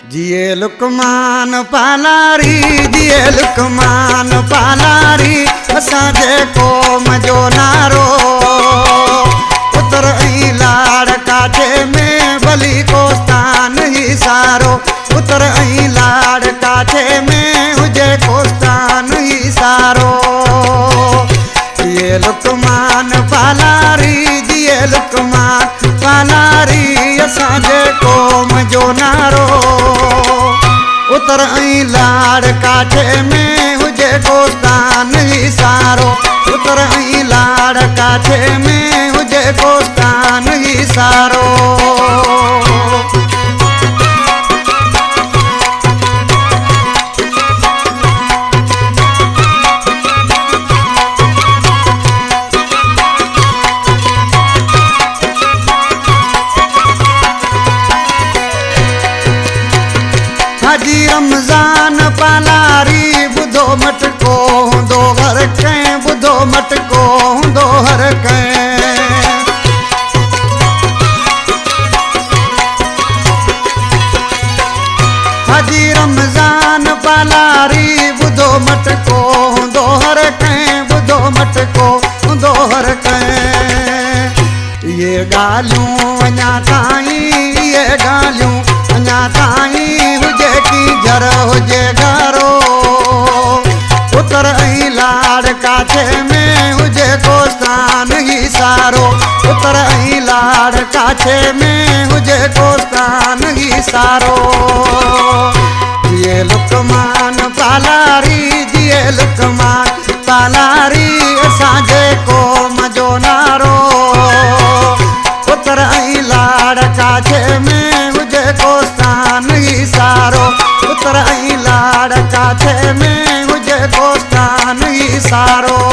जिए लुकमान पालारी जिए लुकमान पालारी असांजे क़ौम जो नारो पुत्र ऐं लाड़ काठे में भली कोस्तान ही सारो पुत्र ऐं लाड़ काठे में हुजे कोस्तान ही सारो जिए लुकमान पालारी जिए लुकमान पालारी असांजे क़ौम जो नारो पुत्र ऐं लाड़ काठे में हुजे कोस्तान ही सारो पुत्र ऐं लाड़ काठे में हुजे कोस्तान ही सारो हाजी रमज़ान पालारी बुधो मटको हूंदो हर कंहिं बुधो मटको हूंदो हर कंहिं हाजी रमज़ान पालारी बुधो मटको हूंदो हर कंहिं बुधो मटको हूंदो हर कंहिं इहे ॻाल्हियूं अञा ताईं इहे ॻाल्हियूं अञा ताईं हुजे की घर हुजे घरो पुत्र ऐं लाड़ काठे में हुजे कोस्तान ही सारो पुत्र ऐं लाड़ काठे में हुजे कोस्तान ही सारो जिए लुकमान पालारी जिए लुकमान पालारी असांजे क़ौम जो नारो पुत्र ऐं लाड़ काठे में हुजे कोस्तान ही सारो पुत्र ऐं लाड़ काठे में हुजे कोस्तान ही सारो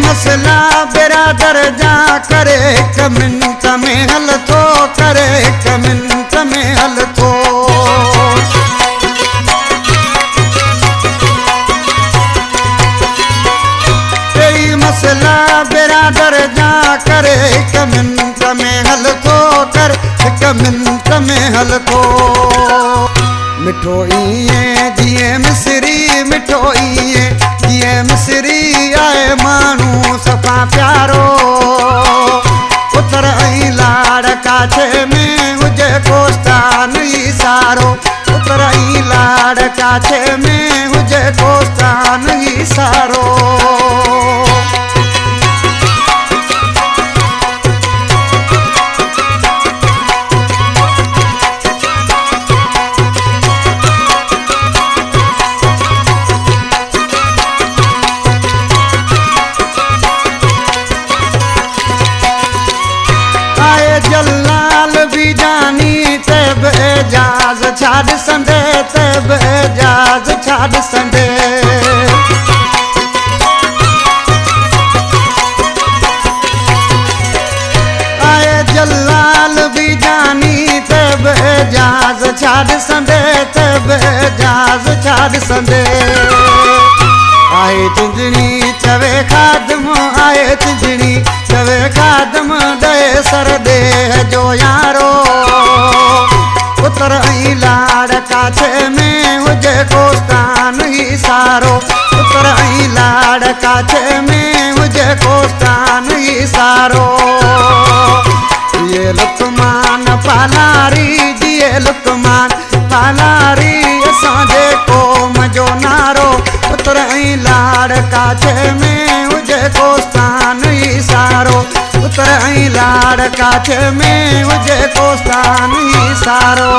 मसला बिरादर जा करे हिक मिनट में हल थो करे हिक मिनट में हल थो कई मसला बिरादर जा करे हिक मिनट में हल थो कर हिक मिनट में हल थो मिठो ईअं जीअं मिसरी मिठो ईअं जीअं मिसरी आहे माण्हू सफ़ा प्यारो पुत्र ऐं लाड़ काठे में हुजे कोस्तान ही सारो पुत्र ऐं लाड़ काठे में हुजे कोस्तान ही सारो जलाल भी जानी तेब एजाज छाड़ संदे तेब एजाज छाड़ संदे आए जलाल भी जानी तेब एजाज छाड़ संदे तेब एजाज छाड़ संदे आए चिंजणी चवे खादम आए चिंजणी चवे खादम दे सर दे जो यारो पुत्र ऐं लाड़ काठे में हुजे कोस्तान ही सारो पुत्र ऐं लाड़ काठे में हुजे कोस्तान ही सारो जिए लुकमान पालारी जिए लुकमान पालारी असांजे क़ौम जो नारो पुत्र ऐं लाड़ काठे में हुजे कोस्तान ही सारो पुत्र ऐं लाड़ काठे में हुजे कोस्तान ही सारो।